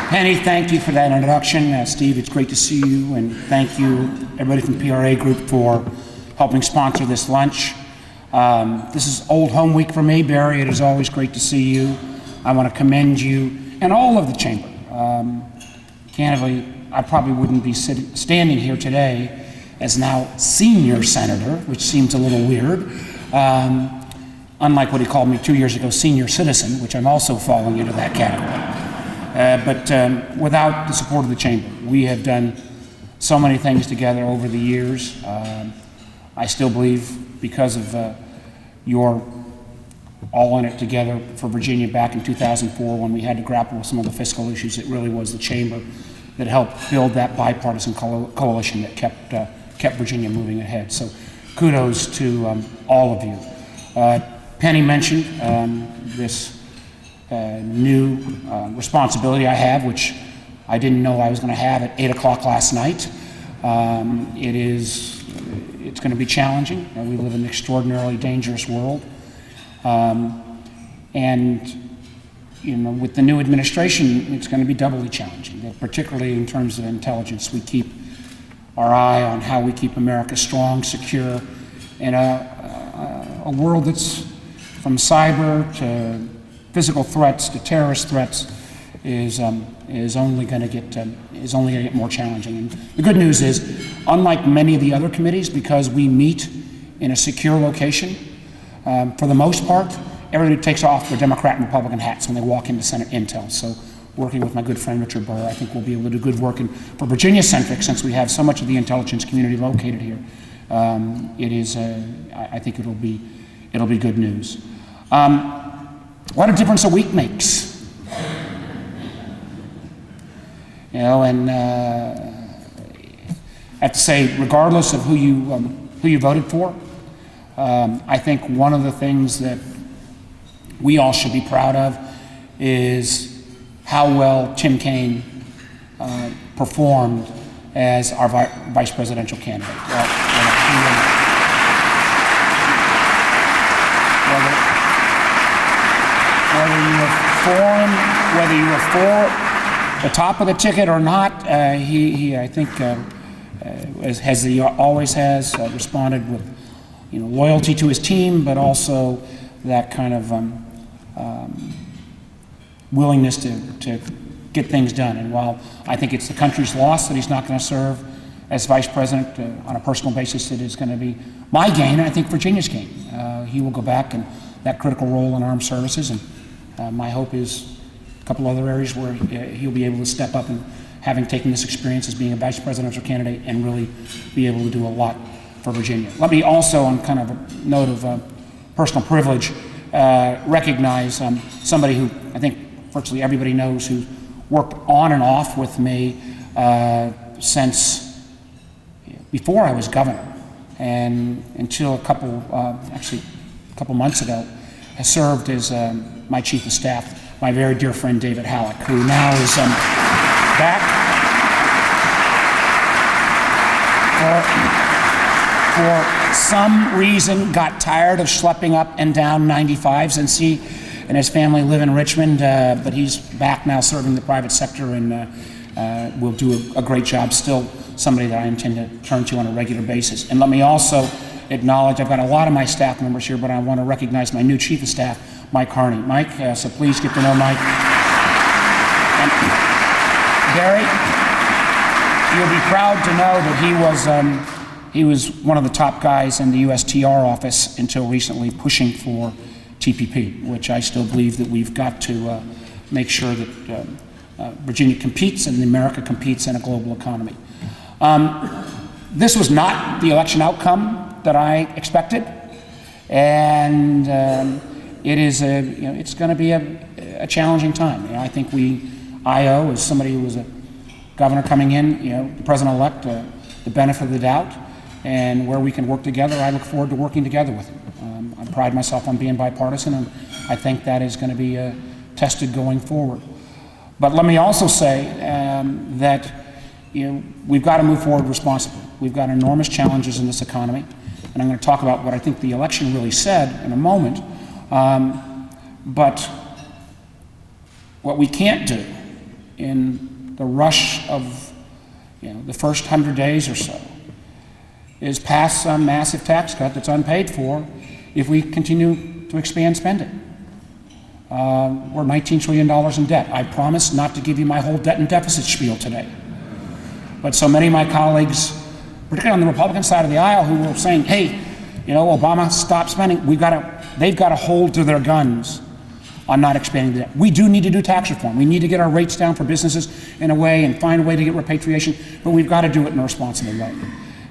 Penny, thank you for that introduction. Steve, it's great to see you, and thank you, everybody from PRA Group, for helping sponsor this lunch. This is old home week for me. Barry, it is always great to see you. I want to commend you and all of the chamber. Candidly, I probably wouldn't be standing here today as now senior senator, which seems a little weird. Unlike what he called me 2 years ago, senior citizen, which I'm also falling into that category. But without the support of the chamber, we have done so many things together over the years. I still believe, because of your all in it together for Virginia back in 2004, when we had to grapple with some of the fiscal issues, it really was the chamber that helped build that bipartisan coalition that kept Virginia moving ahead. So kudos to all of you. Penny mentioned this new responsibility I have, which I didn't know I was going to have at 8 o'clock last night. It's going to be challenging. We live in an extraordinarily dangerous world. And with the new administration, it's going to be doubly challenging, particularly in terms of intelligence. We keep our eye on how we keep America strong, secure, in a world that's, from cyber to physical threats to terrorist threats, is only going to get more challenging. And the good news is, unlike many of the other committees, because we meet in a secure location, for the most part, everybody takes off their Democrat and Republican hats when they walk into Senate Intel. So, working with my good friend Richard Burr, I think we'll be able to do good work. And for Virginia-centric, since we have so much of the intelligence community located here, I think it'll be good news. What a difference a week makes. And I have to say, regardless of who you voted for, I think one of the things that we all should be proud of is how well Tim Kaine performed as our vice presidential candidate. Whether you were for the top of the ticket or not, he I think, as he always has, responded with loyalty to his team, but also that kind of willingness to get things done. And while I think it's the country's loss that he's not going to serve as vice president on a personal basis, it is going to be my gain, and I think Virginia's gain. He will go back in that critical role in armed services, and my hope is a couple other areas where he'll be able to step up, and having taken this experience as being a vice presidential candidate, and really be able to do a lot for Virginia. Let me also, on kind of a note of personal privilege, recognize somebody who I think virtually everybody knows, who worked on and off with me since before I was governor, and until a couple months ago, has served as my chief of staff, my very dear friend David Halleck, who now is back for some reason got tired of schlepping up and down 95s, and he and his family live in Richmond, but he's back now serving the private sector, and will do a great job. Still somebody that I intend to turn to on a regular basis. And let me also acknowledge, I've got a lot of my staff members here, but I want to recognize my new chief of staff, Mike Harney. Mike, so please get to know Mike. And Barry, you'll be proud to know that he was one of the top guys in the USTR office until recently, pushing for TPP, which I still believe that we've got to make sure that Virginia competes and America competes in a global economy. This was not the election outcome that I expected, and it's going to be a challenging time. I think I owe, as somebody who was a governor coming in, the president-elect, the benefit of the doubt, and where we can work together. I look forward to working together with him. I pride myself on being bipartisan, and I think that is going to be tested going forward. But let me also say that we've got to move forward responsibly. We've got enormous challenges in this economy, and I'm going to talk about what I think the election really said in a moment. But what we can't do in the rush of the first 100 days or so is pass some massive tax cut that's unpaid for if we continue to expand spending. We're $19 trillion in debt. I promise not to give you my whole debt and deficit spiel today. But so many of my colleagues, particularly on the Republican side of the aisle, who were saying, hey, Obama, stop spending, they've got to hold to their guns on not expanding the debt. We do need to do tax reform. We need to get our rates down for businesses in a way and find a way to get repatriation, but we've got to do it in a responsible way.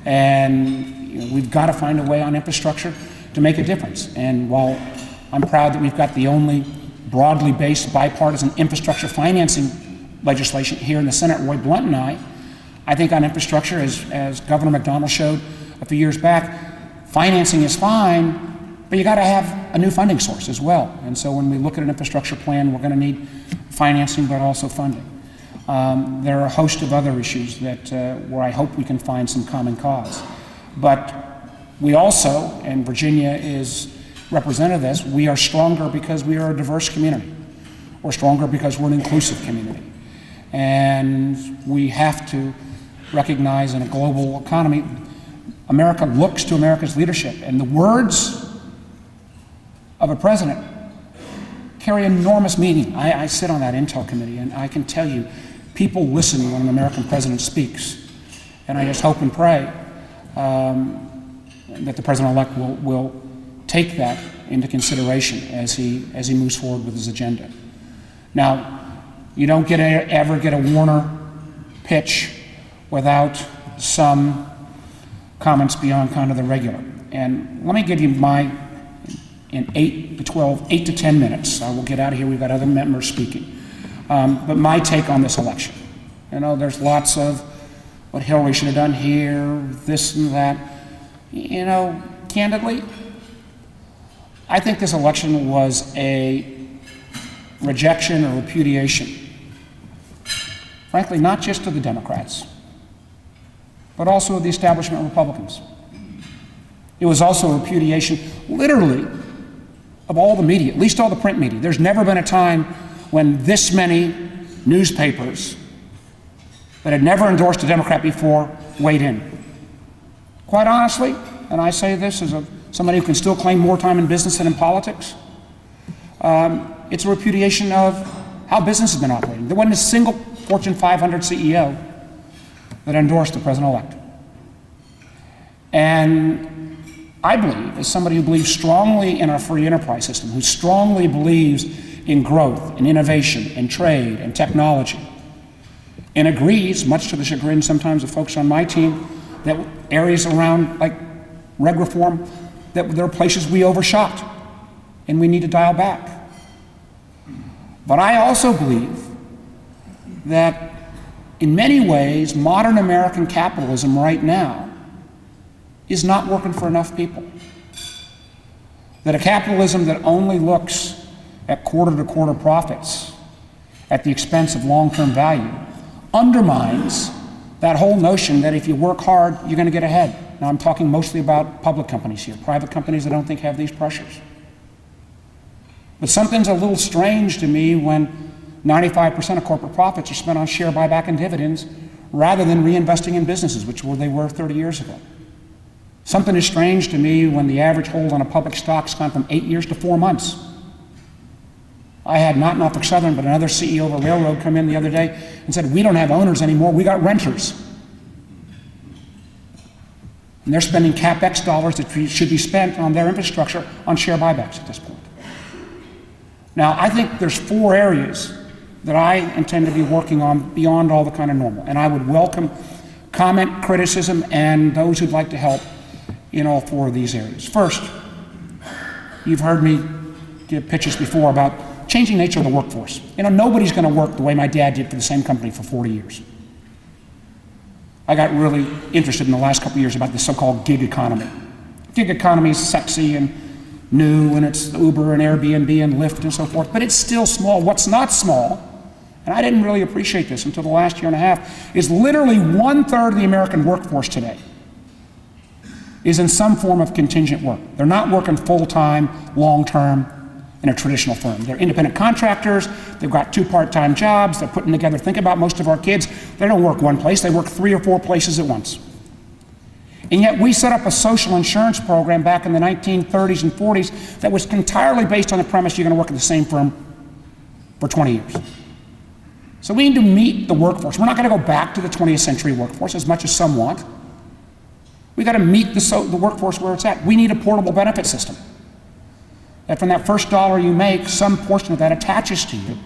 And we've got to find a way on infrastructure to make a difference. And while I'm proud that we've got the only broadly based bipartisan infrastructure financing legislation here in the Senate, Roy Blunt and I think on infrastructure, as Governor McDonnell showed a few years back, financing is fine, but you got to have a new funding source as well. And so when we look at an infrastructure plan, we're going to need financing, but also funding. There are a host of other issues that where I hope we can find some common cause. But we also, and Virginia is represented this, we are stronger because we are a diverse community. We're stronger because we're an inclusive community. And we have to recognize in a global economy, America looks to America's leadership. And the words of a president carry enormous meaning. I sit on that Intel committee, and I can tell you, people listen when an American president speaks. And I just hope and pray that the president-elect will take that into consideration as he moves forward with his agenda. Now, you don't ever get a Warner pitch without some comments beyond kind of the regular. And let me give you in 8 to 10 minutes, I will get out of here, we've got other members speaking. But my take on this election. There's lots of what Hillary should have done here, this and that. Candidly, I think this election was a rejection or repudiation, frankly, not just of the Democrats, but also of the establishment Republicans. It was also a repudiation, literally, of all the media, at least all the print media. There's never been a time when this many newspapers that had never endorsed a Democrat before weighed in. Quite honestly, and I say this as somebody who can still claim more time in business than in politics, it's a repudiation of how business has been operating. There wasn't a single Fortune 500 CEO that endorsed the president-elect. And I believe, as somebody who believes strongly in our free enterprise system, who strongly believes in growth and innovation and trade and technology, and agrees, much to the chagrin sometimes of folks on my team, that areas around like reg reform, that there are places we overshot and we need to dial back. But I also believe that in many ways, modern American capitalism right now is not working for enough people. That a capitalism that only looks at quarter-to-quarter profits at the expense of long-term value undermines that whole notion that if you work hard, you're going to get ahead. Now, I'm talking mostly about public companies here, private companies I don't think have these pressures. But something's a little strange to me when 95% of corporate profits are spent on share buyback and dividends rather than reinvesting in businesses, which they were 30 years ago. Something is strange to me when the average hold on a public stock's gone from 8 years to 4 months. I had not Norfolk Southern, but another CEO of a railroad come in the other day and said, we don't have owners anymore, we got renters. And they're spending CapEx dollars that should be spent on their infrastructure on share buybacks at this point. Now, I think there's 4 areas that I intend to be working on beyond all the kind of normal. And I would welcome comment, criticism, and those who'd like to help in all 4 of these areas. First, you've heard me give pitches before about changing nature of the workforce. Nobody's going to work the way my dad did for the same company for 40 years. I got really interested in the last couple of years about the so-called gig economy. Gig economy is sexy and new, and it's Uber and Airbnb and Lyft and so forth, but it's still small. What's not small, and I didn't really appreciate this until the last year and a half, is literally 1/3 of the American workforce today is in some form of contingent work. They're not working full-time, long-term, and in a traditional firm. They're independent contractors, they've got 2 part-time jobs, they're putting together, think about most of our kids, they don't work one place, they work 3 or 4 places at once. And yet we set up a social insurance program back in the 1930s and 40s that was entirely based on the premise you're going to work at the same firm for 20 years. So we need to meet the workforce. We're not going to go back to the 20th century workforce as much as some want. We've got to meet the workforce where it's at. We need a portable benefit system. That from that first dollar you make, some portion of that attaches to you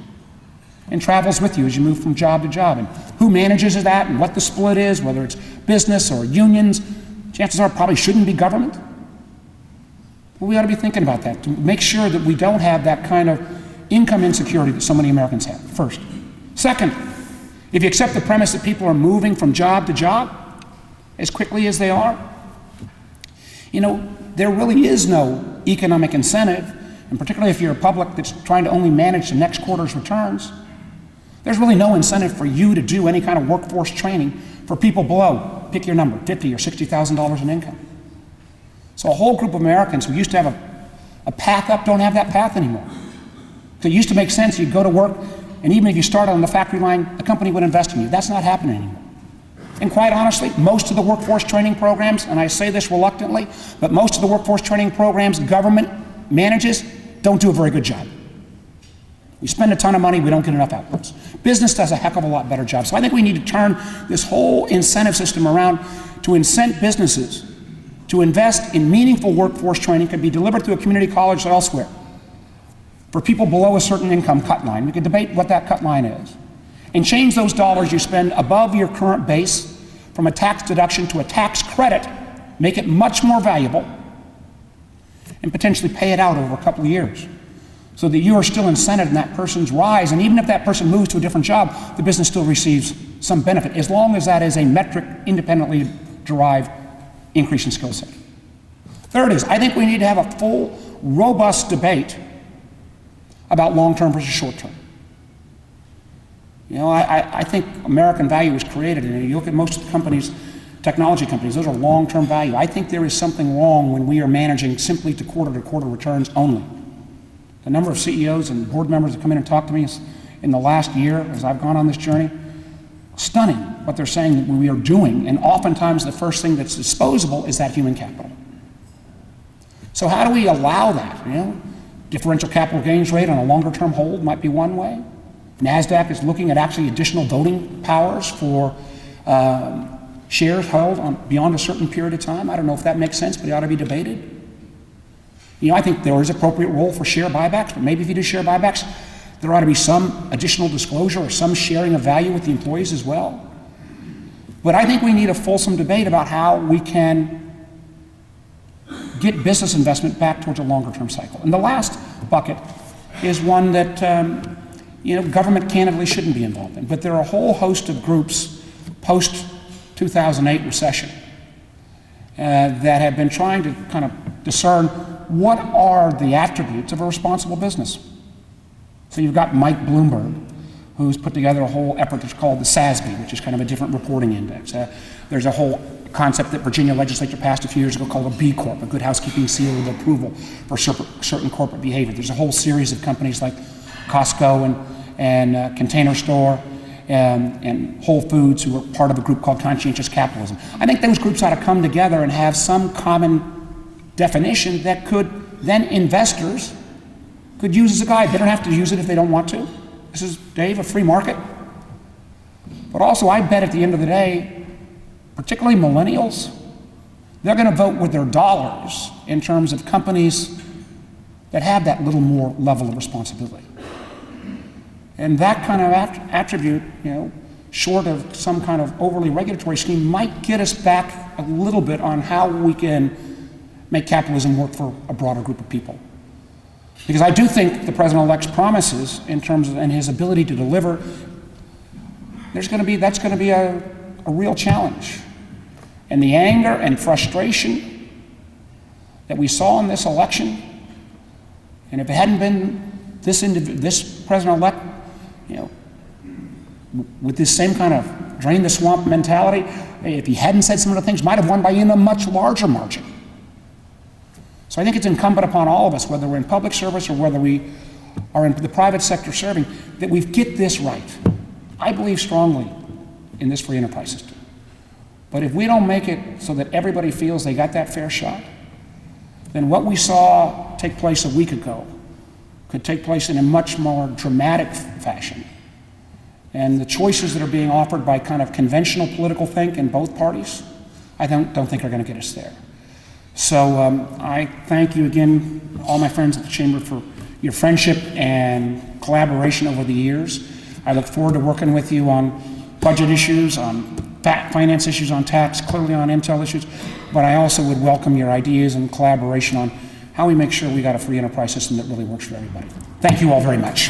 and travels with you as you move from job to job. And who manages that and what the split is, whether it's business or unions, chances are it probably shouldn't be government. But we ought to be thinking about that to make sure that we don't have that kind of income insecurity that so many Americans have, first. Second, if you accept the premise that people are moving from job to job as quickly as they are, there really is no economic incentive, and particularly if you're a public that's trying to only manage the next quarter's returns, there's really no incentive for you to do any kind of workforce training for people below, pick your number, $50,000 or $60,000 in income. So a whole group of Americans who used to have a path up don't have that path anymore. So it used to make sense, you'd go to work, and even if you started on the factory line, the company would invest in you. That's not happening anymore. And quite honestly, most of the workforce training programs, and I say this reluctantly, but most of the workforce training programs government manages don't do a very good job. We spend a ton of money, we don't get enough outputs. Business does a heck of a lot better job. So I think we need to turn this whole incentive system around to incent businesses to invest in meaningful workforce training. Could be delivered through a community college or elsewhere. For people below a certain income cut line, we could debate what that cut line is, and change those dollars you spend above your current base from a tax deduction to a tax credit, make it much more valuable, and potentially pay it out over a couple of years so that you are still incented in that person's rise. And even if that person moves to a different job, the business still receives some benefit, as long as that is a metric independently derived increase in skill set. Third is, I think we need to have a full, robust debate about long-term versus short-term. I think American value was created, and you look at most of the companies, technology companies, those are long-term value. I think there is something wrong when we are managing simply to quarter returns only. The number of CEOs and board members that come in and talk to me in the last year as I've gone on this journey, stunning what they're saying that we are doing, and oftentimes the first thing that's disposable is that human capital. So how do we allow that? Differential capital gains rate on a longer term hold might be one way. NASDAQ is looking at actually additional voting powers for shares held beyond a certain period of time. I don't know if that makes sense, but it ought to be debated. I think there is appropriate role for share buybacks, but maybe if you do share buybacks, there ought to be some additional disclosure or some sharing of value with the employees as well. But I think we need a fulsome debate about how we can get business investment back towards a longer term cycle. And the last bucket is one that government candidly shouldn't be involved in, but there are a whole host of groups post-2008 recession that have been trying to kind of discern what are the attributes of a responsible business. So you've got Mike Bloomberg, who's put together a whole effort that's called the SASB, which is kind of a different reporting index. There's a whole concept that Virginia legislature passed a few years ago called a B Corp, a good housekeeping seal of approval for certain corporate behavior. There's a whole series of companies like Costco and Container Store and Whole Foods who are part of a group called conscientious capitalism. I think those groups ought to come together and have some common definition that then investors could use as a guide. They don't have to use it if they don't want to. This is, Dave, a free market. But also, I bet at the end of the day, particularly millennials, they're going to vote with their dollars in terms of companies that have that little more level of responsibility. And that kind of attribute, short of some kind of overly regulatory scheme, might get us back a little bit on how we can make capitalism work for a broader group of people. Because I do think the president-elect's promises in terms of, and his ability to deliver, that's going to be a real challenge. And the anger and frustration that we saw in this election, and if it hadn't been this president-elect, with this same kind of drain the swamp mentality, if he hadn't said some of the things, might have won by a much larger margin. So I think it's incumbent upon all of us, whether we're in public service or whether we are in the private sector serving, that we get this right. I believe strongly in this free enterprise system. But if we don't make it so that everybody feels they got that fair shot, then what we saw take place a week ago could take place in a much more dramatic fashion. And the choices that are being offered by kind of conventional political think in both parties, I don't think are going to get us there. So I thank you again, all my friends at the Chamber, for your friendship and collaboration over the years. I look forward to working with you on budget issues, on finance issues, on tax, clearly on Intel issues, but I also would welcome your ideas and collaboration on how we make sure we got a free enterprise system that really works for everybody. Thank you all very much.